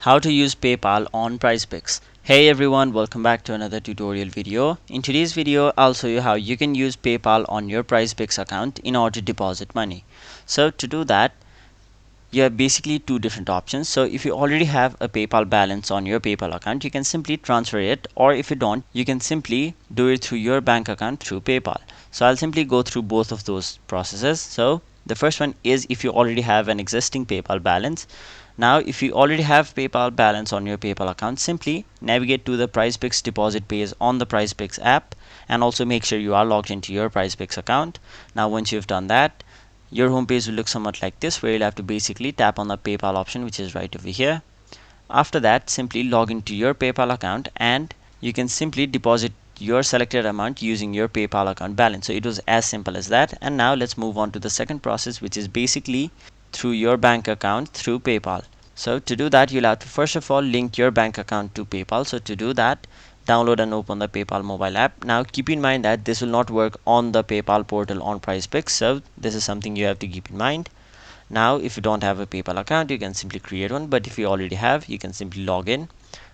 How to use PayPal on PrizePicks. Hey everyone, welcome back to another tutorial video. In today's video, I'll show you how you can use PayPal on your PrizePicks account in order to deposit money. So to do that, you have basically two different options. So if you already have a PayPal balance on your PayPal account, you can simply transfer it, or if you don't, you can simply do it through your bank account through PayPal. So I'll simply go through both of those processes. So the first one is if you already have an existing PayPal balance. Now if you already have PayPal balance on your PayPal account, simply navigate to the PrizePicks deposit page on the PrizePicks app, and also make sure you are logged into your PrizePicks account. Now once you've done that, your home page will look somewhat like this, where you'll have to basically tap on the PayPal option, which is right over here. After that, simply log into your PayPal account and you can simply deposit your selected amount using your PayPal account balance. So it was as simple as that. And now let's move on to the second process, which is basically through your bank account through PayPal. So to do that, you'll have to first of all link your bank account to PayPal. So to do that, download and open the PayPal mobile app. Now keep in mind that this will not work on the PayPal portal on PrizePicks, so this is something you have to keep in mind. Now if you don't have a PayPal account, you can simply create one, but if you already have, you can simply log in.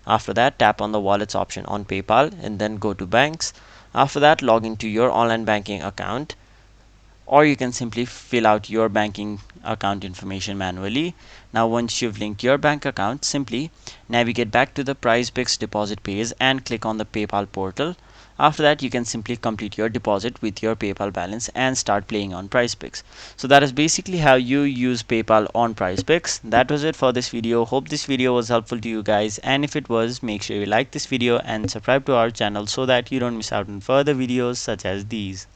After that, tap on the wallets option on PayPal and then go to banks. After that, log into your online banking account, or you can simply fill out your banking account information manually. Now once you've linked your bank account, simply navigate back to the PrizePicks deposit page and click on the PayPal portal. After that, you can simply complete your deposit with your PayPal balance and start playing on PrizePicks. So that is basically how you use PayPal on PrizePicks. That was it for this video. Hope this video was helpful to you guys, and if it was, make sure you like this video and subscribe to our channel so that you don't miss out on further videos such as these.